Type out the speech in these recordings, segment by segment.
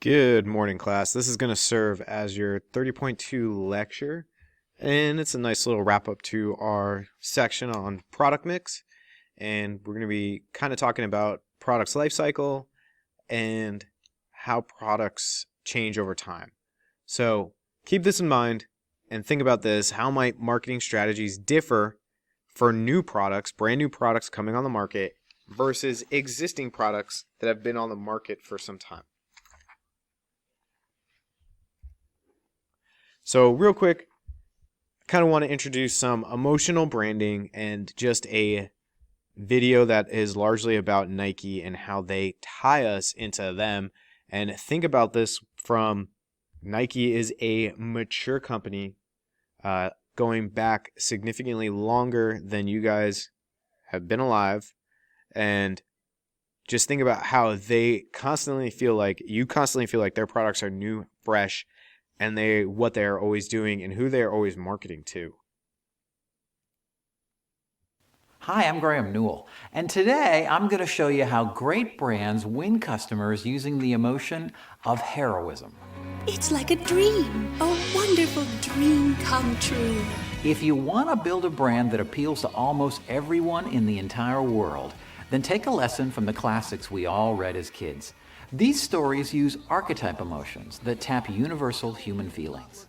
Good morning, class. This is going to serve as your 30.2 lecture, and it's a nice little wrap up to our section on product mix. And we're going to be kind of talking about products life cycle and how products change over time. So keep this in mind and think about this. How might marketing strategies differ for new products, brand new products coming on the market versus existing products that have been on the market for some time? So real quick, I kind of want to introduce some emotional branding and just a video that is largely about Nike and how they tie us into them. And think about this from Nike is a mature company going back significantly longer than you guys have been alive. And just think about how they constantly feel like their products are new, fresh, and what they are always doing and who they are always marketing to. Hi, I'm Graham Newell, and today I'm going to show you how great brands win customers using the emotion of heroism. It's like a dream, a wonderful dream come true. If you want to build a brand that appeals to almost everyone in the entire world, then take a lesson from the classics we all read as kids. These stories use archetype emotions that tap universal human feelings.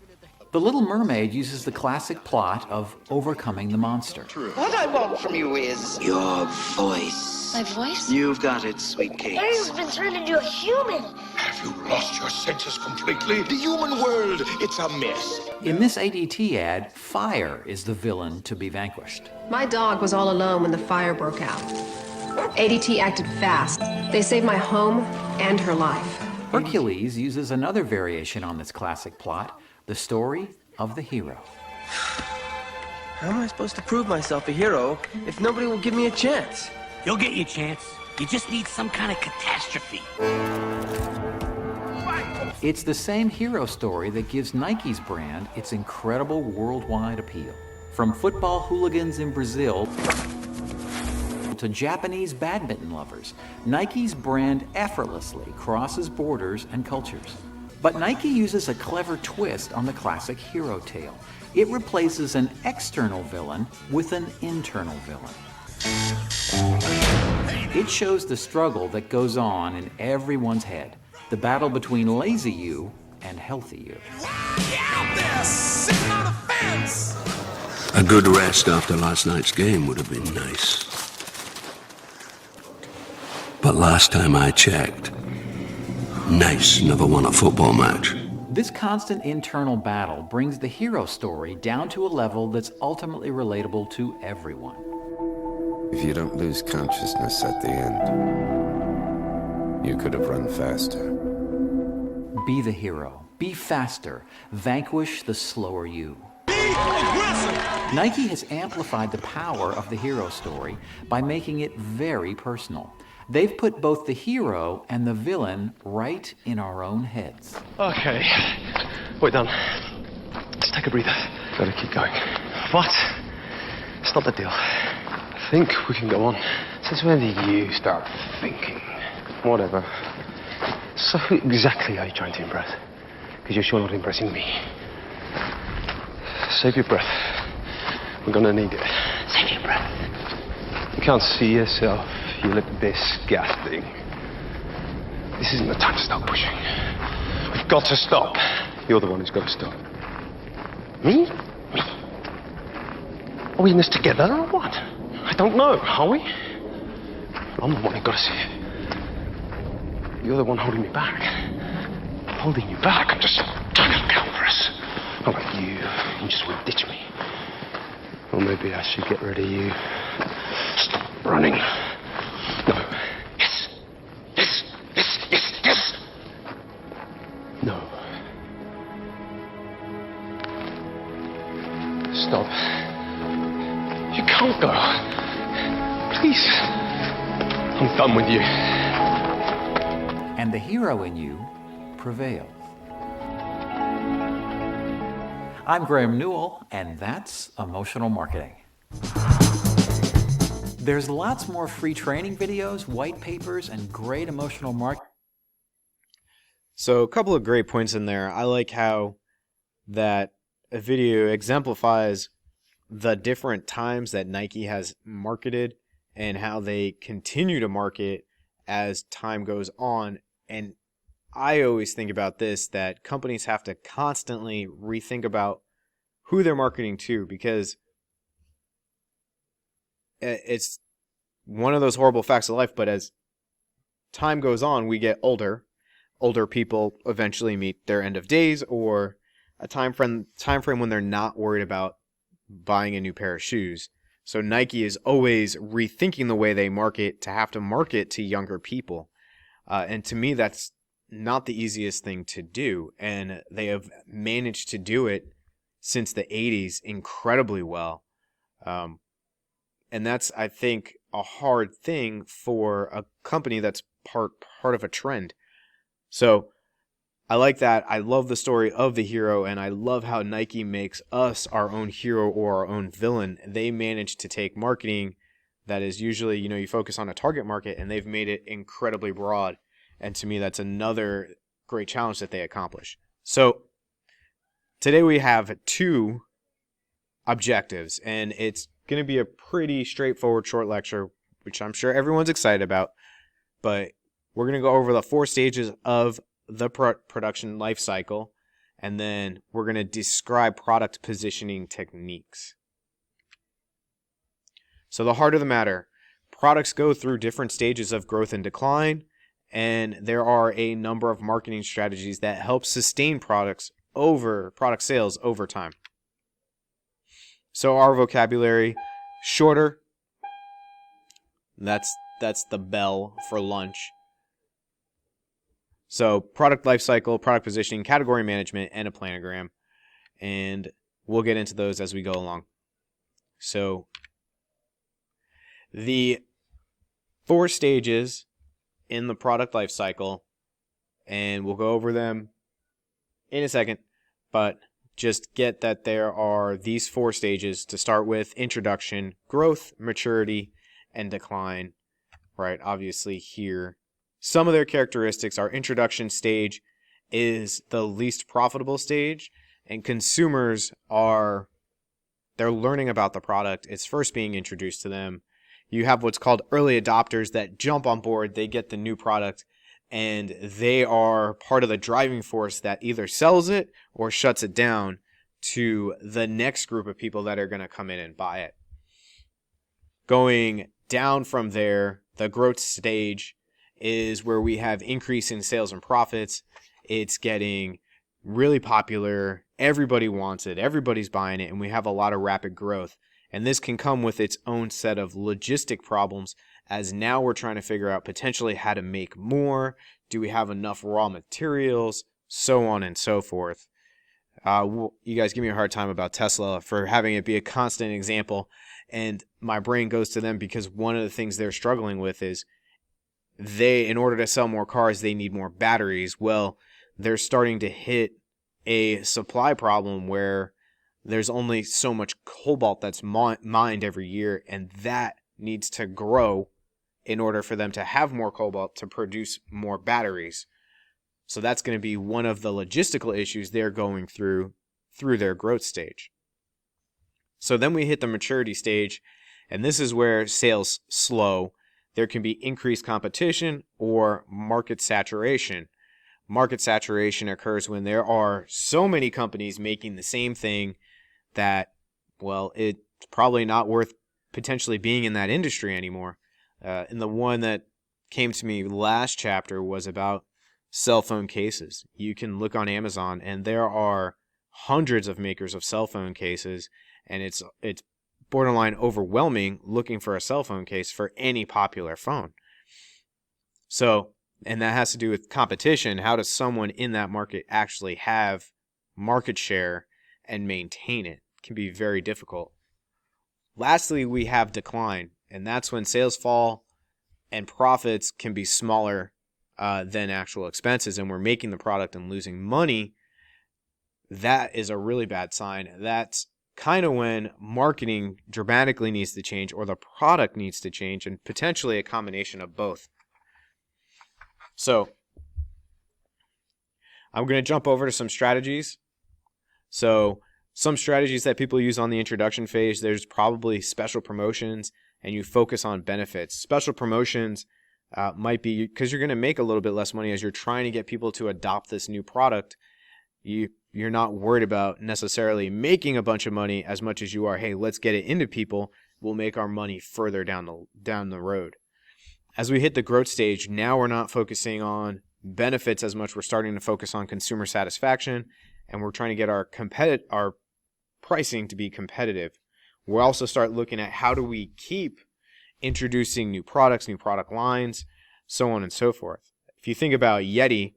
The Little Mermaid uses the classic plot of overcoming the monster. What I want from you is your voice. My voice? You've got it, sweet cakes. Ariel's been turned into a human. Have you lost your senses completely? The human world, it's a mess. In this ADT ad, fire is the villain to be vanquished. My dog was all alone when the fire broke out. ADT acted fast. They saved my home and her life. Hercules uses another variation on this classic plot, the story of the hero. How am I supposed to prove myself a hero if nobody will give me a chance? You'll get your chance. You just need some kind of catastrophe. It's the same hero story that gives Nike's brand its incredible worldwide appeal. From football hooligans in Brazil to Japanese badminton lovers, Nike's brand effortlessly crosses borders and cultures. But Nike uses a clever twist on the classic hero tale. It replaces an external villain with an internal villain. It shows the struggle that goes on in everyone's head, the battle between lazy you and healthy you. A good rest after last night's game would have been nice. But last time I checked, nice never won a football match. This constant internal battle brings the hero story down to a level that's ultimately relatable to everyone. If you don't lose consciousness at the end, you could have run faster. Be the hero. Be faster. Vanquish the slower you. Nike has amplified the power of the hero story by making it very personal. They've put both the hero and the villain right in our own heads. Okay, we're done. Let's take a breather. Gotta keep going. What? It's not the deal. I think we can go on. Since when did you start thinking? Whatever. So who exactly are you trying to impress? Because you're sure not impressing me. Save your breath. We're gonna need it. Save your breath. You can't see yourself. You look disgusting. This isn't the time to start pushing. We've got to stop. You're the one who's got to stop. Me? Me? Are we in this together or what? I don't know, are we? I'm the one who's got to see it. You're the one holding me back. Holding you back. I'm just trying to look out for us. Not like you just won't ditch me. Or maybe I should get rid of you. Stop running. No. Yes. Yes. Yes. Yes. Yes. No. Stop. You can't go. Please. I'm done with you. And the hero in you prevails. I'm Graham Newell, and that's Emotional Marketing. There's lots more free training videos, white papers, and great emotional marketing. So a couple of great points in there. I like how that a video exemplifies the different times that Nike has marketed and how they continue to market as time goes on. And I always think about this, that companies have to constantly rethink about who they're marketing to, because it's one of those horrible facts of life. But as time goes on, we get older. Older people eventually meet their end of days, or a time frame when they're not worried about buying a new pair of shoes. So Nike is always rethinking the way they market to have to market to younger people. And to me, that's not the easiest thing to do. And they have managed to do it since the 80s incredibly well. And that's, I think, a hard thing for a company that's part of a trend. So I like that. I love the story of the hero, and I love how Nike makes us our own hero or our own villain. They manage to take marketing that is usually, you focus on a target market, and they've made it incredibly broad. And to me, that's another great challenge that they accomplish. So today we have 2 objectives, and it's going to be a pretty straightforward short lecture, which I'm sure everyone's excited about. But we're going to go over the 4 stages of the production life cycle, and then we're going to describe product positioning techniques. So the heart of the matter, products go through different stages of growth and decline, and there are a number of marketing strategies that help sustain product sales over time. So our vocabulary, shorter, that's the bell for lunch. So product life cycle, product positioning, category management, and a planogram. And we'll get into those as we go along. So the 4 stages in the product life cycle, and we'll go over them in a second, but just get that there are these 4 stages to start with: introduction, growth, maturity, and decline. Right, obviously here some of their characteristics. Our introduction stage is the least profitable stage, and consumers they're learning about the product. It's first being introduced to them. You have what's called early adopters that jump on board, they get the new product, and they are part of the driving force that either sells it or shuts it down to the next group of people that are going to come in and buy it. Going down from there, the growth stage is where we have increase in sales and profits. It's getting really popular. Everybody wants it. Everybody's buying it. And we have a lot of rapid growth. And this can come with its own set of logistic problems, as now we're trying to figure out potentially how to make more. Do we have enough raw materials? So on and so forth. You guys give me a hard time about Tesla for having it be a constant example. And my brain goes to them because one of the things they're struggling with is in order to sell more cars, they need more batteries. Well, they're starting to hit a supply problem where there's only so much cobalt that's mined every year, and that needs to grow in order for them to have more cobalt to produce more batteries. So that's going to be one of the logistical issues they're going through their growth stage. So then we hit the maturity stage, and this is where sales slow. There can be increased competition or market saturation. Market saturation occurs when there are so many companies making the same thing that, well, it's probably not worth potentially being in that industry anymore. And the one that came to me last chapter was about cell phone cases. You can look on Amazon, and there are hundreds of makers of cell phone cases, and it's borderline overwhelming looking for a cell phone case for any popular phone. So, and that has to do with competition. How does someone in that market actually have market share and maintain it? It can be very difficult. Lastly, we have decline, and that's when sales fall and profits can be smaller than actual expenses, and we're making the product and losing money. That is a really bad sign. That's kind of when marketing dramatically needs to change, or the product needs to change, and potentially a combination of both. So I'm going to jump over to some strategies. So some strategies that people use on the introduction phase, there's probably special promotions, and you focus on benefits. Special promotions might be because you're going to make a little bit less money as you're trying to get people to adopt this new product. You're not worried about necessarily making a bunch of money as much as you are, hey, let's get it into people. We'll make our money further down the road. As we hit the growth stage, now we're not focusing on benefits as much. We're starting to focus on consumer satisfaction, and we're trying to get our pricing to be competitive. We'll also start looking at how do we keep introducing new products, new product lines, so on and so forth. If you think about Yeti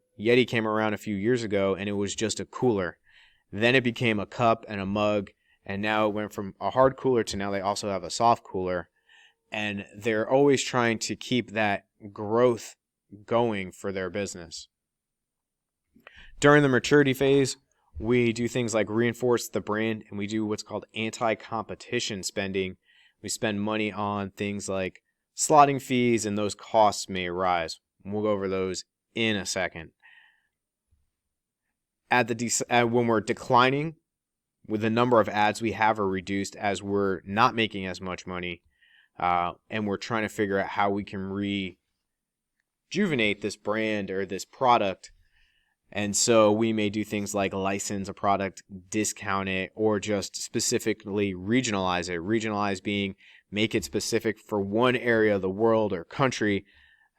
came around a few years ago, and it was just a cooler. Then it became a cup and a mug, and now it went from a hard cooler to now they also have a soft cooler. And they're always trying to keep that growth going for their business. During the maturity phase, we do things like reinforce the brand, and we do what's called anti-competition spending. We spend money on things like slotting fees, and those costs may rise. We'll go over those in a second. When we're declining, with the number of ads we have are reduced as we're not making as much money, and we're trying to figure out how we can rejuvenate this brand or this product. And so we may do things like license a product, discount it, or just specifically regionalize it. Regionalize being make it specific for one area of the world or country,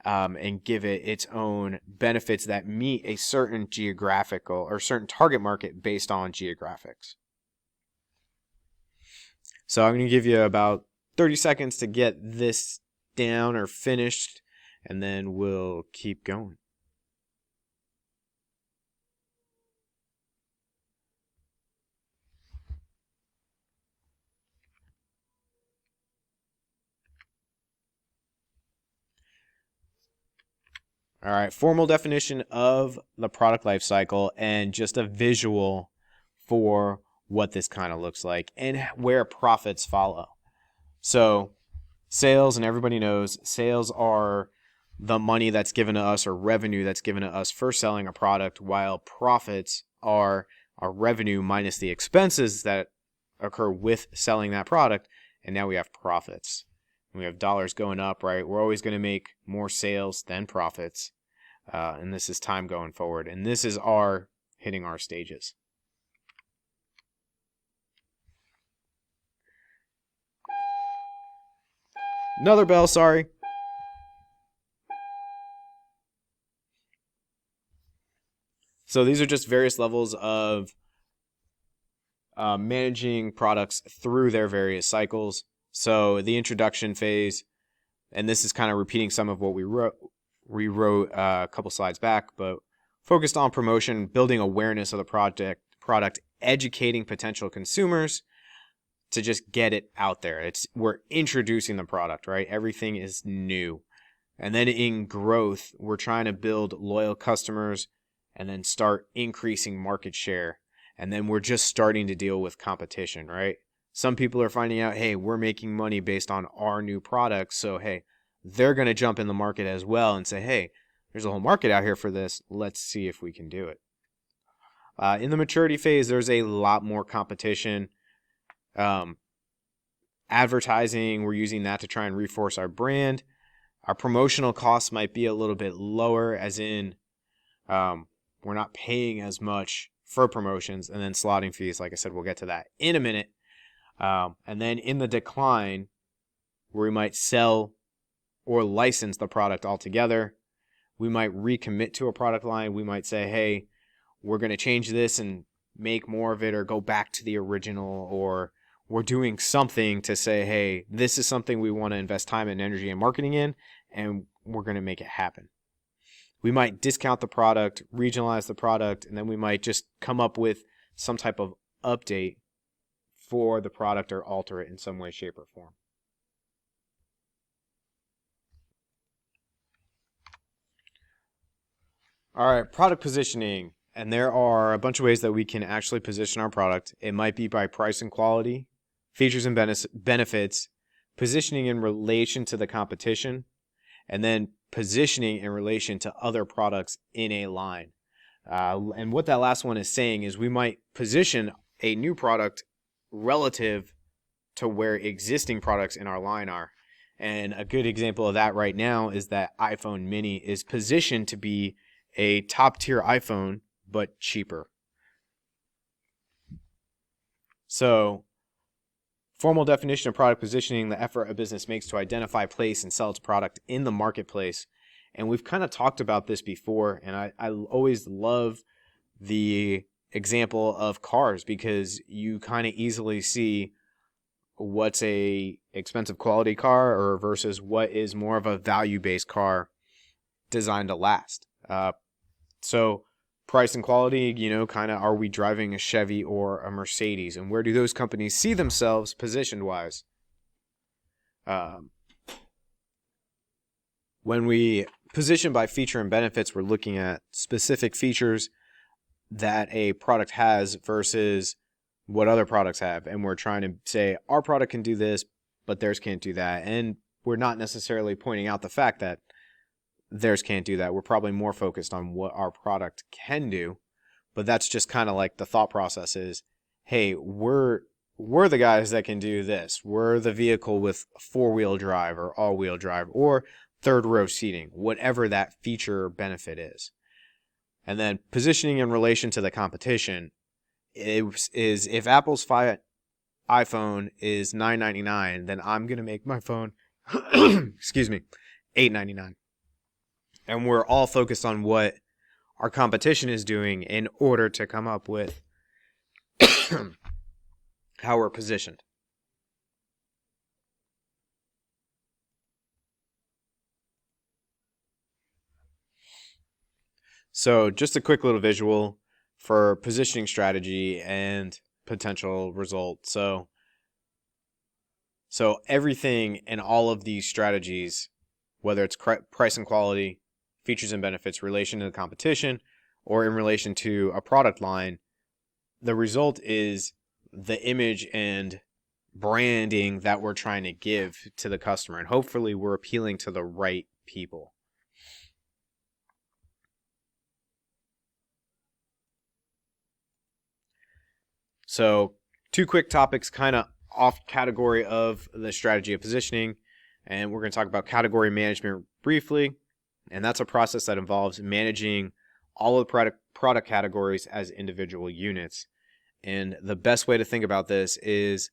and give it its own benefits that meet a certain geographical or certain target market based on geographics. So I'm going to give you about 30 seconds to get this down or finished, and then we'll keep going. All right, formal definition of the product life cycle and just a visual for what this kind of looks like and where profits follow. So sales, and everybody knows sales are the money that's given to us or revenue that's given to us for selling a product, while profits are our revenue minus the expenses that occur with selling that product, and now we have profits. We have dollars going up, right? We're always going to make more sales than profits. And this is time going forward. And this is our hitting our stages. Another bell, sorry. So these are just various levels of managing products through their various cycles. So the introduction phase, and this is kind of repeating some of what we wrote a couple slides back, but focused on promotion, building awareness of the product, educating potential consumers to just get it out there. We're introducing the product, right? Everything is new. And then in growth, we're trying to build loyal customers and then start increasing market share. And then we're just starting to deal with competition, right? Some people are finding out, hey, we're making money based on our new products. So, hey, they're going to jump in the market as well and say, hey, there's a whole market out here for this. Let's see if we can do it. In the maturity phase, there's a lot more competition. Advertising, we're using that to try and reinforce our brand. Our promotional costs might be a little bit lower, as in we're not paying as much for promotions. And then slotting fees, like I said, we'll get to that in a minute. And then in the decline, where we might sell or license the product altogether, we might recommit to a product line. We might say, hey, we're going to change this and make more of it, or go back to the original, or we're doing something to say, hey, this is something we want to invest time and energy and marketing in, and we're going to make it happen. We might discount the product, regionalize the product, and then we might just come up with some type of update for the product or alter it in some way, shape, or form. All right, product positioning. And there are a bunch of ways that we can actually position our product. It might be by price and quality, features and benefits, positioning in relation to the competition, and then positioning in relation to other products in a line. And what that last one is saying is we might position a new product relative to where existing products in our line are. And a good example of that right now is that iPhone mini is positioned to be a top tier iPhone, but cheaper. So, formal definition of product positioning: the effort a business makes to identify, place, and sell its product in the marketplace. And we've kind of talked about this before, and I always love the example of cars because you kind of easily see what's a expensive quality car or versus what is more of a value-based car designed to last. So price and quality, kind of, are we driving a Chevy or a Mercedes? And where do those companies see themselves positioned-wise? When we position by feature and benefits, we're looking at specific features that a product has versus what other products have. And we're trying to say our product can do this, but theirs can't do that. And we're not necessarily pointing out the fact that theirs can't do that. We're probably more focused on what our product can do. But that's just kind of like the thought process is, hey, we're the guys that can do this. We're the vehicle with 4-wheel drive or all-wheel drive or third row seating, whatever that feature or benefit is. And then positioning in relation to the competition is if Apple's iPhone is $9.99, then I'm going to make my phone, excuse me, $8.99. And we're all focused on what our competition is doing in order to come up with how we're positioned. So just a quick little visual for positioning strategy and potential result. So everything in all of these strategies, whether it's price and quality, features and benefits, relation to the competition, or in relation to a product line, the result is the image and branding that we're trying to give to the customer. And hopefully we're appealing to the right people. So 2 quick topics kind of off category of the strategy of positioning. And we're going to talk about category management briefly. And that's a process that involves managing all of the product categories as individual units. And the best way to think about this is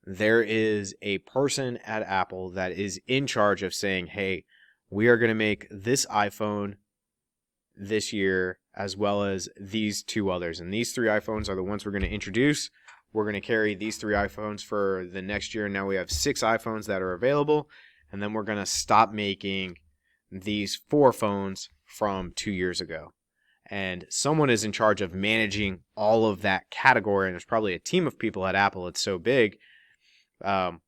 there is a person at Apple that is in charge of saying, hey, we are going to make this iPhone this year as well as these 2 others. And these 3 iPhones are the ones we're going to introduce. We're going to carry these 3 iPhones for the next year. Now we have 6 iPhones that are available. And then we're going to stop making these 4 phones from 2 years ago. And someone is in charge of managing all of that category. And there's probably a team of people at Apple. It's so big. That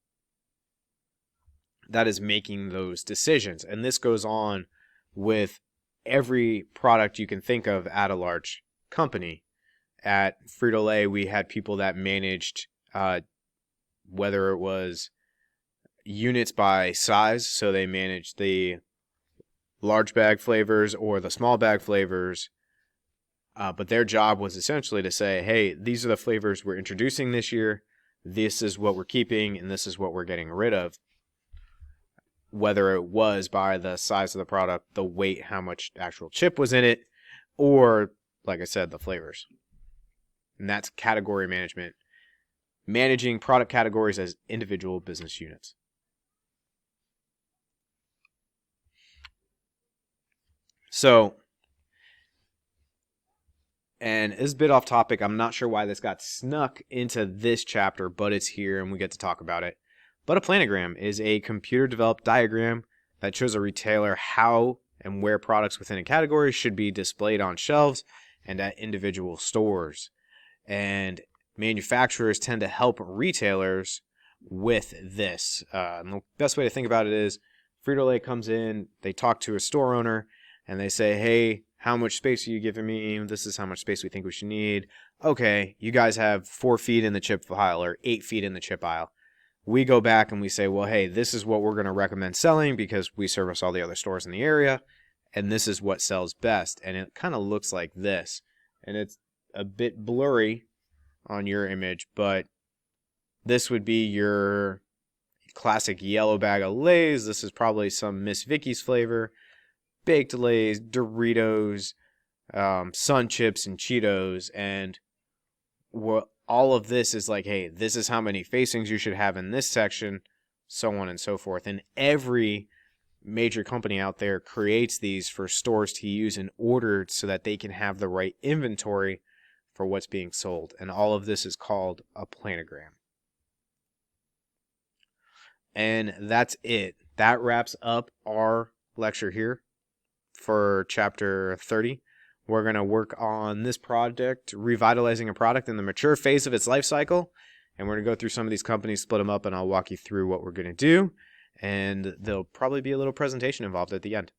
is making those decisions. And this goes on with every product you can think of at a large company. At Frito-Lay, we had people that managed whether it was units by size, so they managed the large bag flavors or the small bag flavors, but their job was essentially to say, hey, these are the flavors we're introducing this year, this is what we're keeping, and this is what we're getting rid of. Whether it was by the size of the product, the weight, how much actual chip was in it, or, like I said, the flavors. And that's category management. Managing product categories as individual business units. So, and it's a bit off topic. I'm not sure why this got snuck into this chapter, but it's here and we get to talk about it. But a planogram is a computer-developed diagram that shows a retailer how and where products within a category should be displayed on shelves and at individual stores. And manufacturers tend to help retailers with this. And the best way to think about it is Frito-Lay comes in, they talk to a store owner, and they say, hey, how much space are you giving me? This is how much space we think we should need. Okay, you guys have 4 feet in the chip aisle or 8 feet in the chip aisle. We go back and we say, well, hey, this is what we're going to recommend selling because we service all the other stores in the area, and this is what sells best. And it kind of looks like this. and it's a bit blurry on your image, but this would be your classic yellow bag of Lay's. This is probably some Miss Vicky's flavor, baked Lay's, Doritos, Sun Chips, and Cheetos, and what all of this is like, hey, this is how many facings you should have in this section, so on and so forth. And every major company out there creates these for stores to use in order so that they can have the right inventory for what's being sold. And all of this is called a planogram. And that's it. That wraps up our lecture here for chapter 30. We're going to work on this project, revitalizing a product in the mature phase of its life cycle. And we're going to go through some of these companies, split them up, and I'll walk you through what we're going to do. And there'll probably be a little presentation involved at the end.